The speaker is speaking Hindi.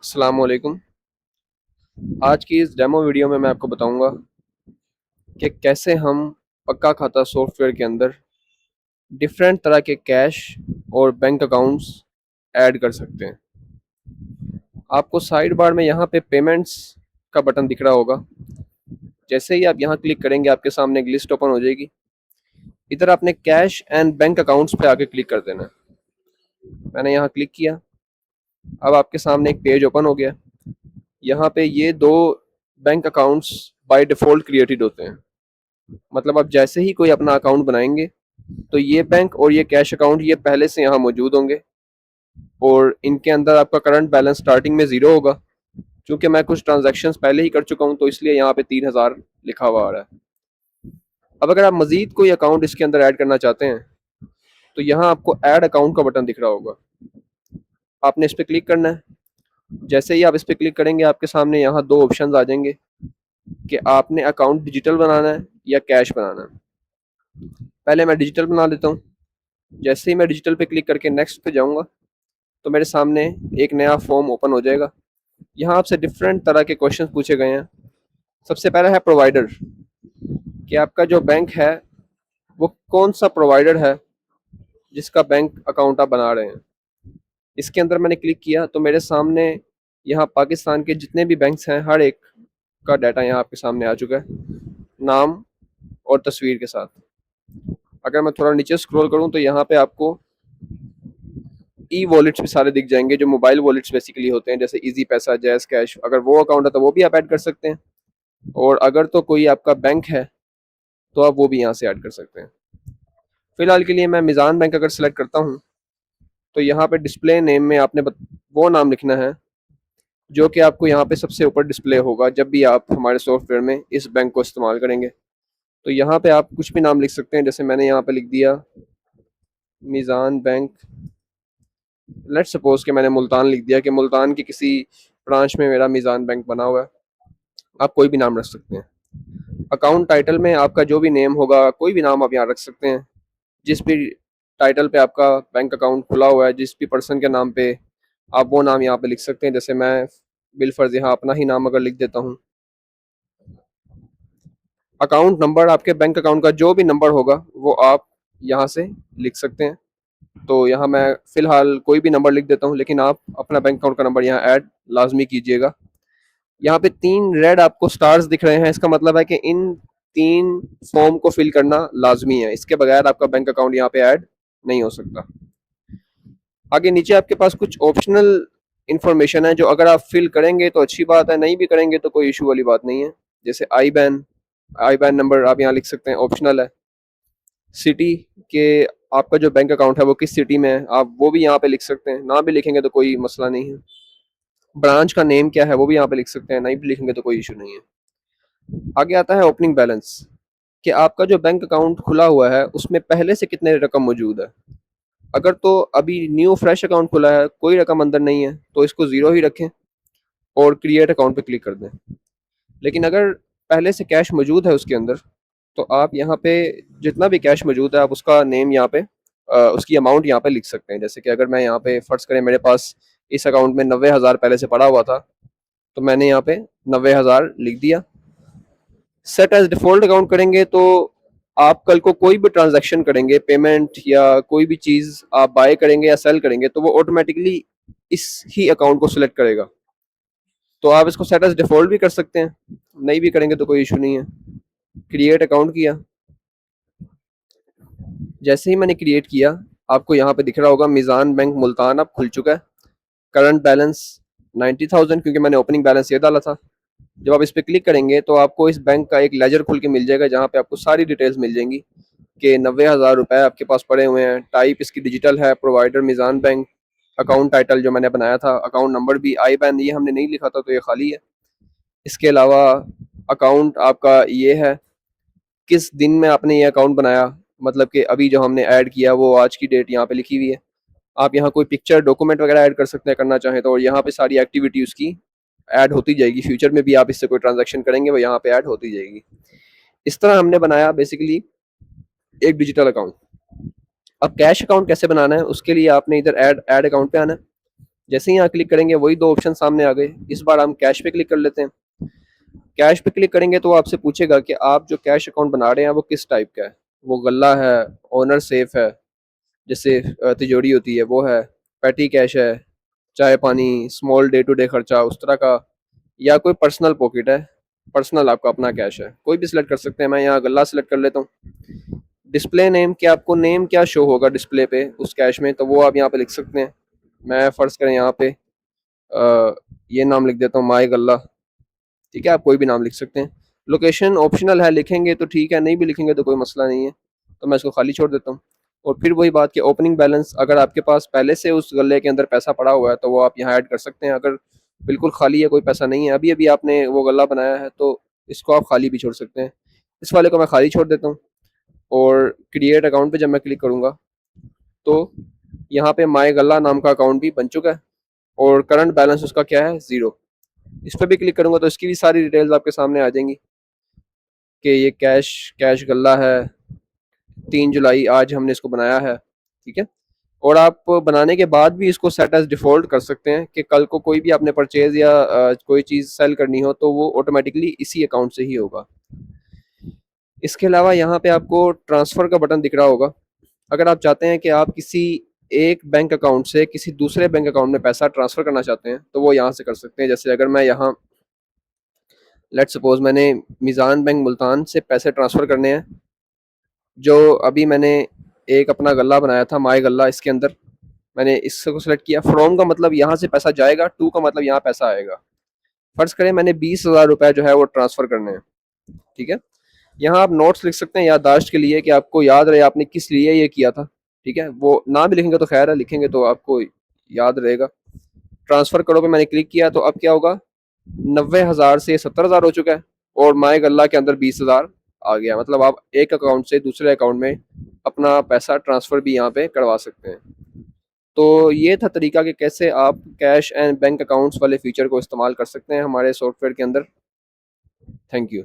अस्सलाम वालेकुम। आज की इस डेमो वीडियो में मैं आपको बताऊंगा कि कैसे हम पक्का खाता सॉफ्टवेयर के अंदर डिफरेंट तरह के कैश और बैंक अकाउंट्स ऐड कर सकते हैं। आपको साइड बार में यहाँ पे पेमेंट्स का बटन दिख रहा होगा। जैसे ही आप यहाँ क्लिक करेंगे आपके सामने एक लिस्ट ओपन हो जाएगी। इधर आपने कैश एंड बैंक अकाउंट्स पे आके क्लिक कर देना है। मैंने यहाँ क्लिक किया। अब आपके सामने एक पेज ओपन हो गया। यहाँ पे ये दो bank accounts by default created होते हैं। मतलब आप जैसे ही कोई अपना अकाउंट बनाएंगे तो ये बैंक और ये कैश अकाउंट ये पहले से यहाँ मौजूद होंगे और इनके अंदर आपका करंट बैलेंस स्टार्टिंग में ज़ीरो होगा। क्योंकि मैं कुछ ट्रांजैक्शंस पहले ही कर चुका हूँ तो इसलिए यहाँ पे 3000 लिखा हुआ आ रहा है। अब अगर आप मज़ीद कोई अकाउंट इसके अंदर ऐड करना चाहते हैं तो यहाँ आपको ऐड अकाउंट का बटन दिख रहा होगा। आपने इस पर क्लिक करना है। जैसे ही आप इस पर क्लिक करेंगे आपके सामने यहाँ दो ऑप्शन आ जाएंगे कि आपने अकाउंट डिजिटल बनाना है या कैश बनाना है। पहले मैं डिजिटल बना लेता हूँ। जैसे ही मैं डिजिटल पे क्लिक करके नेक्स्ट पे जाऊँगा तो मेरे सामने एक नया फॉर्म ओपन हो जाएगा। यहाँ आपसे डिफरेंट तरह के क्वेश्चन पूछे गए हैं। सबसे पहला है प्रोवाइडर, कि आपका जो बैंक है वो कौन सा प्रोवाइडर है जिसका बैंक अकाउंट आप बना रहे हैं। इसके अंदर मैंने क्लिक किया तो मेरे सामने यहाँ पाकिस्तान के जितने भी बैंक्स हैं हर एक का डाटा यहाँ आपके सामने आ चुका है, नाम और तस्वीर के साथ। अगर मैं थोड़ा नीचे स्क्रॉल करूँ तो यहाँ पे आपको ई वॉलेट्स भी सारे दिख जाएंगे, जो मोबाइल वॉलेट्स बेसिकली होते हैं, जैसे इजी पैसा, जैज़ कैश। अगर वो अकाउंट है तो वो भी आप ऐड कर सकते हैं, और अगर तो कोई आपका बैंक है तो आप वो भी यहाँ से ऐड कर सकते हैं। फिलहाल के लिए मैं मिज़ान बैंक अगर सेलेक्ट करता हूँ तो यहाँ पे डिस्प्ले नेम में आपने वो नाम लिखना है जो कि आपको यहाँ पे सबसे ऊपर डिस्प्ले होगा जब भी आप हमारे सॉफ्टवेयर में इस बैंक को इस्तेमाल करेंगे। तो यहाँ पे आप कुछ भी नाम लिख सकते हैं। जैसे मैंने यहाँ पे लिख दिया मिज़ान बैंक। लेट्स सपोज कि मैंने मुल्तान लिख दिया कि मुल्तान की किसी ब्रांच में मेरा मिज़ान बैंक बना हुआ है। आप कोई भी नाम रख सकते हैं। अकाउंट टाइटल में आपका जो भी नेम होगा, कोई भी नाम आप यहाँ रख सकते हैं। जिस भी टाइटल पे आपका बैंक अकाउंट खुला हुआ है, जिस भी पर्सन के नाम पे, आप वो नाम यहाँ पे लिख सकते हैं। जैसे मैं बिलफर्ज यहाँ अपना ही नाम अगर लिख देता हूँ। अकाउंट नंबर, आपके बैंक अकाउंट का जो भी नंबर होगा वो आप यहाँ से लिख सकते हैं। तो यहाँ मैं फ़िलहाल कोई भी नंबर लिख देता हूँ, लेकिन आप अपना बैंक अकाउंट का नंबर यहाँ ऐड लाजमी कीजिएगा। यहाँ पे 3 रेड आपको स्टार्स दिख रहे हैं, इसका मतलब है कि इन 3 फॉर्म को फिल करना लाजमी है। इसके बगैर आपका बैंक अकाउंट यहाँ पे ऐड नहीं हो सकता। आगे नीचे आपके पास कुछ ऑप्शनल इंफॉर्मेशन है जो अगर आप फिल करेंगे तो अच्छी बात है, नहीं भी करेंगे तो कोई इशू वाली बात नहीं है। जैसे आई बैन नंबर आप यहाँ लिख सकते हैं, ऑप्शनल है। सिटी के आपका जो बैंक अकाउंट है वो किस सिटी में है, आप वो भी यहाँ पे लिख सकते हैं। ना भी लिखेंगे तो कोई मसला नहीं है। ब्रांच का नेम क्या है वो भी यहाँ पे लिख सकते हैं, नहीं भी लिखेंगे तो कोई इशू नहीं है। आगे आता है ओपनिंग बैलेंस, कि आपका जो बैंक अकाउंट खुला हुआ है उसमें पहले से कितने रकम मौजूद है। अगर तो अभी न्यू फ्रेश अकाउंट खुला है, कोई रकम अंदर नहीं है, तो इसको ज़ीरो ही रखें और क्रिएट अकाउंट पे क्लिक कर दें। लेकिन अगर पहले से कैश मौजूद है उसके अंदर तो आप यहाँ पे जितना भी कैश मौजूद है आप उसका नेम यहाँ पे उसकी अमाउंट यहाँ पे लिख सकते हैं। जैसे कि अगर मैं यहाँ पे फ़र्ज़ करें मेरे पास इस अकाउंट में 90,000 पहले से पड़ा हुआ था, तो मैंने यहाँ पे 90,000 लिख दिया। सेट एज डिफ़ॉल्ट अकाउंट करेंगे तो आप कल को कोई भी ट्रांजैक्शन करेंगे, पेमेंट या कोई भी चीज़ आप बाय करेंगे या सेल करेंगे, तो वो ऑटोमेटिकली इस ही अकाउंट को सिलेक्ट करेगा। तो आप इसको सेट एज डिफ़ॉल्ट भी कर सकते हैं, नहीं भी करेंगे तो कोई इशू नहीं है। क्रिएट अकाउंट किया। जैसे ही मैंने क्रिएट किया आपको यहाँ पे दिख रहा होगा मिज़ान बैंक मुल्तान अब खुल चुका है। करंट बैलेंस 90,000, क्योंकि मैंने ओपनिंग बैलेंस ये डाला था। जब आप इस पर क्लिक करेंगे तो आपको इस बैंक का एक लेजर खुल के मिल जाएगा, जहाँ पे आपको सारी डिटेल्स मिल जाएंगी कि 90,000 रुपये आपके पास पड़े हुए हैं। टाइप इसकी डिजिटल है, provider Meezan bank, account title जो मैंने बनाया था, अकाउंट नंबर भी आई बैन ये हमने नहीं लिखा था तो ये खाली है। इसके अलावा अकाउंट आपका ये है, किस दिन में आपने ये अकाउंट बनाया, मतलब कि अभी जो हमने ऐड किया वो आज की डेट यहाँ पे लिखी हुई है। आप यहाँ कोई पिक्चर डॉक्यूमेंट वगैरह ऐड कर सकते हैं करना चाहें तो, और यहाँ पे सारी एक्टिविटी उसकी ऐड होती जाएगी। फ्यूचर में भी आप इससे कोई ट्रांजैक्शन करेंगे वो यहाँ पे ऐड होती जाएगी। इस तरह हमने बनाया बेसिकली एक डिजिटल अकाउंट। अब कैश अकाउंट कैसे बनाना है उसके लिए आपने इधर ऐड ऐड अकाउंट पे आना है। जैसे ही यहाँ क्लिक करेंगे वही दो ऑप्शन सामने आ गए। इस बार हम कैश पे क्लिक कर लेते हैं। कैश पे क्लिक करेंगे तो वो आपसे पूछेगा कि आप जो कैश अकाउंट बना रहे हैं वो किस टाइप का है। वो गल्ला है, ओनर सेफ है, जैसे तिजोरी होती है वो है, पेटी कैश है, चाय पानी, स्मॉल डे टू डे खर्चा उस तरह का, या कोई पर्सनल पॉकेट है, पर्सनल आपका अपना कैश है, कोई भी सिलेक्ट कर सकते हैं। मैं यहाँ गल्ला सिलेक्ट कर लेता हूँ। डिस्प्ले नेम, कि आपको नेम क्या शो होगा डिस्प्ले पे उस कैश में, तो वो आप यहाँ पे लिख सकते हैं। मैं फ़र्ज़ करें यहाँ पे ये नाम लिख देता हूँ, माई गल्ला। ठीक है, आप कोई भी नाम लिख सकते हैं। लोकेशन ऑप्शनल है, लिखेंगे तो ठीक है, नहीं भी लिखेंगे तो कोई मसला नहीं है। तो मैं इसको खाली छोड़ देता हूँ। और फिर वही बात कि ओपनिंग बैलेंस, अगर आपके पास पहले से उस गल्ले के अंदर पैसा पड़ा हुआ है तो वो आप यहाँ ऐड कर सकते हैं। अगर बिल्कुल खाली है, कोई पैसा नहीं है, अभी अभी आपने वो गल्ला बनाया है, तो इसको आप खाली भी छोड़ सकते हैं। इस वाले को मैं खाली छोड़ देता हूँ। और क्रिएट अकाउंट पे जब मैं क्लिक करूँगा तो यहाँ पे माई गल्ला नाम का अकाउंट भी बन चुका है और करंट बैलेंस उसका क्या है, ज़ीरो। इस पर भी क्लिक करूँगा तो इसकी भी सारी डिटेल्स आपके सामने आ जाएंगी कि ये कैश कैश गल्ला है, 3 जुलाई आज हमने इसको बनाया है। ठीक है, और आप बनाने के बाद भी इसको सेट एज डिफ़ॉल्ट कर सकते हैं कि कल को कोई भी आपने परचेज़ या कोई चीज़ सेल करनी हो तो वो ऑटोमेटिकली इसी अकाउंट से ही होगा। इसके अलावा यहाँ पे आपको ट्रांसफ़र का बटन दिख रहा होगा। अगर आप चाहते हैं कि आप किसी एक बैंक अकाउंट से किसी दूसरे बैंक अकाउंट में पैसा ट्रांसफ़र करना चाहते हैं तो वो यहाँ से कर सकते हैं। जैसे अगर मैं यहाँ लेट्स सपोज़ मैंने मीज़ान बैंक मुल्तान से पैसे ट्रांसफ़र करने हैं, जो अभी मैंने एक अपना गल्ला बनाया था माई गल्ला, इसके अंदर मैंने इसको सेलेक्ट किया। फ्रॉम का मतलब यहाँ से पैसा जाएगा, टू का मतलब यहाँ पैसा आएगा। फ़र्ज़ करें मैंने 20,000 रुपये जो है वो ट्रांसफ़र करने हैं। ठीक है, यहाँ आप नोट्स लिख सकते हैं याददाश्त के लिए कि आपको याद रहे आपने किस लिए ये किया था। ठीक है, वो ना भी लिखेंगे तो खैर है, लिखेंगे तो आपको याद रहेगा। ट्रांसफ़र करो पे मैंने क्लिक किया तो अब क्या होगा, 90,000 से 70,000 हो चुका है और माई गल्ला के अंदर 20,000 आ गया। मतलब आप एक अकाउंट से दूसरे अकाउंट में अपना पैसा ट्रांसफ़र भी यहाँ पे करवा सकते हैं। तो ये था तरीका कि कैसे आप कैश एंड बैंक अकाउंट्स वाले फीचर को इस्तेमाल कर सकते हैं हमारे सॉफ्टवेयर के अंदर। Thank you.